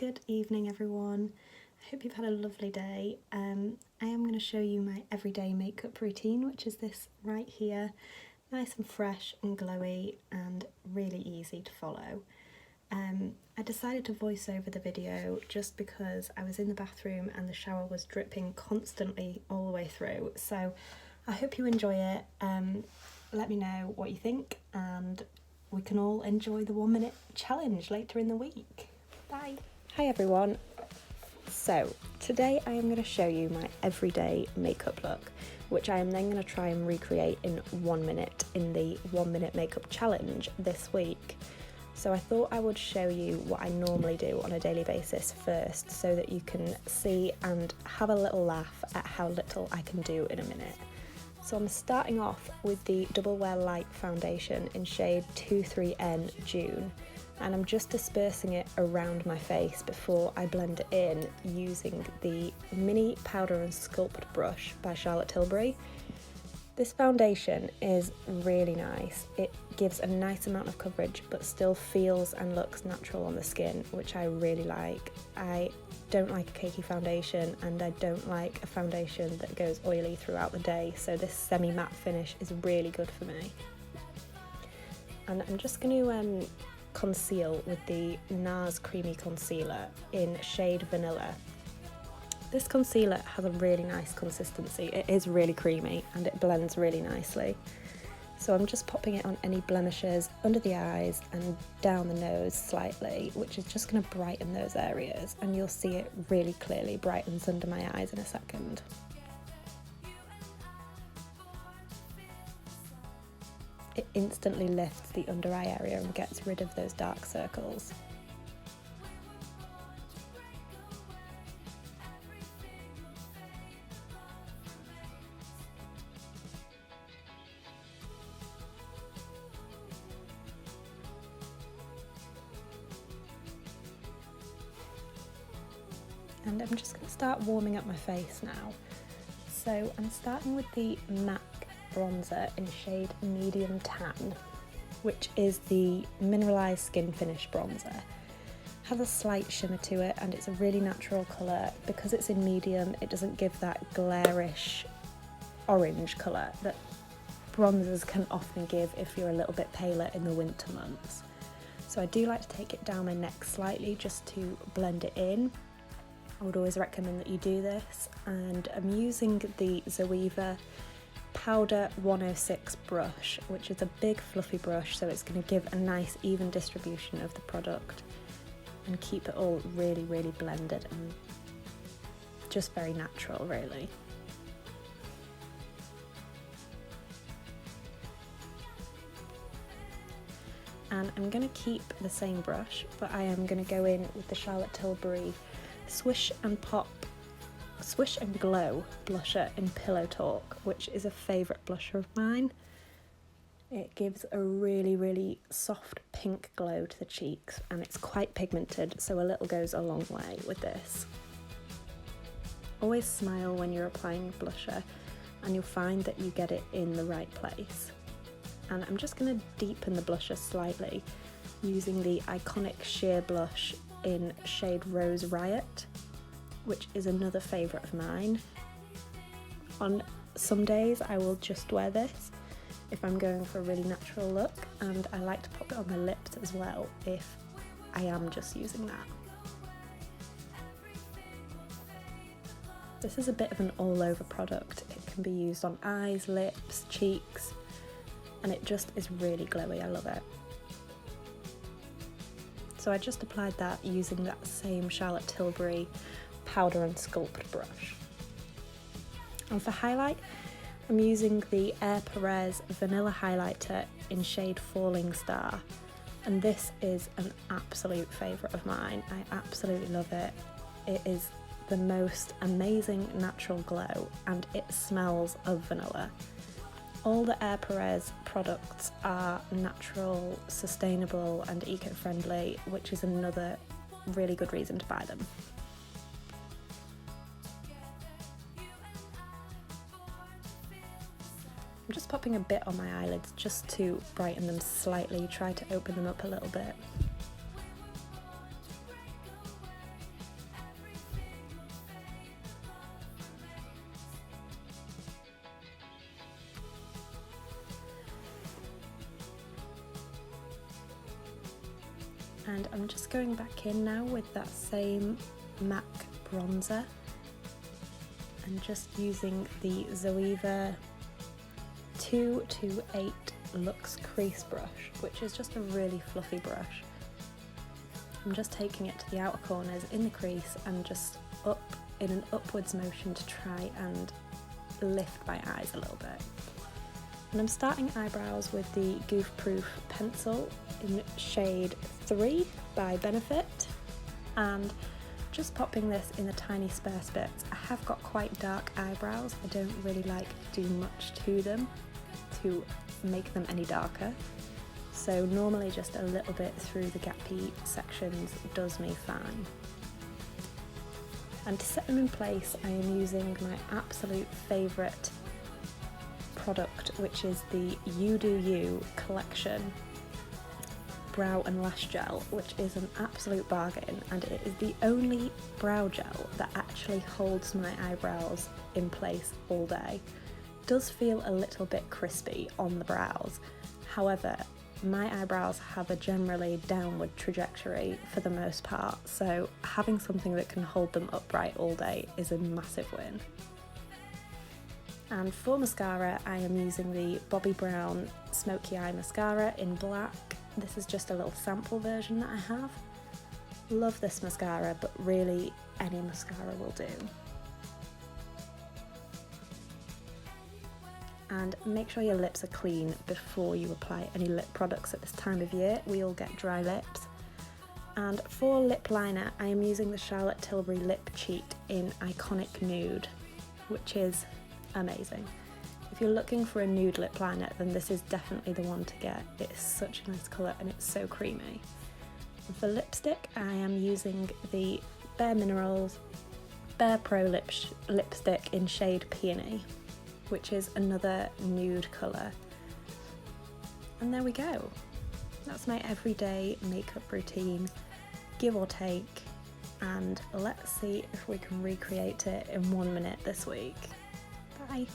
Good evening everyone. I hope you've had a lovely day. I am going to show you my everyday makeup routine, which is this right here. Nice and fresh and glowy and really easy to follow. I decided to voice over the video just because I was in the bathroom and the shower was dripping constantly all the way through. So I hope you enjoy it. Let me know what you think and we can all enjoy the 1 minute challenge later in the week. Bye. Hi everyone. So today I am going to show you my everyday makeup look, which I am then going to try and recreate in 1 minute in the 1 minute makeup challenge this week. So I thought I would show you what I normally do on a daily basis first so that you can see and have a little laugh at how little I can do in a minute. So I'm starting off with the Double Wear Light foundation in shade 23N June, and I'm just dispersing it around my face before I blend it in using the mini powder and sculpt brush by Charlotte Tilbury. This foundation is really nice. It gives a nice amount of coverage but still feels and looks natural on the skin, which I really like. I don't like a cakey foundation and I don't like a foundation that goes oily throughout the day, so this semi-matte finish is really good for me. And I'm just going to conceal with the NARS Creamy Concealer in shade Vanilla. This concealer has a really nice consistency. It is really creamy and it blends really nicely. So I'm just popping it on any blemishes under the eyes and down the nose slightly, which is just going to brighten those areas, and you'll see it really clearly brightens under my eyes in a second. It instantly lifts the under eye area and gets rid of those dark circles. And I'm just going to start warming up my face now. So I'm starting with the MAC bronzer in shade Medium Tan, which is the mineralized skin finish bronzer. Has a slight shimmer to it and it's a really natural colour. Because it's in medium, it doesn't give that glarish orange colour that bronzers can often give if you're a little bit paler in the winter months. So I do like to take it down my neck slightly just to blend it in. I would always recommend that you do this, and I'm using the Zoeva Powder 106 brush, which is a big fluffy brush, so it's going to give a nice even distribution of the product and keep it all really blended and just very natural really. And I'm going to keep the same brush, but I am going to go in with the Charlotte Tilbury Swish and Glow blusher in Pillow Talk, which is a favourite blusher of mine. It gives a really soft pink glow to the cheeks and it's quite pigmented, so a little goes a long way with this. Always smile when you're applying blusher and you'll find that you get it in the right place. And I'm just going to deepen the blusher slightly using the iconic sheer blush in shade Rose Riot, which is another favourite of mine. On some days I will just wear this if I'm going for a really natural look, and I like to pop it on my lips as well if I am just using that. This is a bit of an all-over product. It can be used on eyes, lips, cheeks, and it just is really glowy. I love it. So I just applied that using that same Charlotte Tilbury powder and sculpt brush. And for highlight, I'm using the Air Perez Vanilla Highlighter in shade Falling Star. And this is an absolute favourite of mine. I absolutely love it. It is the most amazing natural glow and it smells of vanilla. All the Air Perez products are natural, sustainable and eco-friendly, which is another really good reason to buy them. I'm just popping a bit on my eyelids just to brighten them slightly, try to open them up a little bit. And I'm just going back in now with that same MAC bronzer and just using the Zoeva 228 Luxe Crease brush, which is just a really fluffy brush. I'm just taking it to the outer corners in the crease and just up in an upwards motion to try and lift my eyes a little bit. And I'm starting eyebrows with the Goof Proof pencil in shade 3 by Benefit, and just popping this in the tiny sparse bits. I have got quite dark eyebrows. I don't really like to do much to them to make them any darker. So normally just a little bit through the gappy sections does me fine. And to set them in place, I am using my absolute favourite product, which is the You Do You collection brow and lash gel, which is an absolute bargain, and it is the only brow gel that actually holds my eyebrows in place all day. It does feel a little bit crispy on the brows, however my eyebrows have a generally downward trajectory for the most part, so having something that can hold them upright all day is a massive win. And for mascara, I am using the Bobbi Brown Smoky Eye Mascara in black. This is just a little sample version that I have. Love this mascara, but really any mascara will do. And make sure your lips are clean before you apply any lip products at this time of year. We all get dry lips. And for lip liner, I am using the Charlotte Tilbury Lip Cheat in Iconic Nude, which is amazing. If you're looking for a nude lip liner, then this is definitely the one to get. It's such a nice colour and it's so creamy. And for lipstick, I am using the Bare Minerals Bare Pro lipstick in shade Peony, which is another nude colour. And there we go. That's my everyday makeup routine, give or take, and let's see if we can recreate it in 1 minute this week. Bye.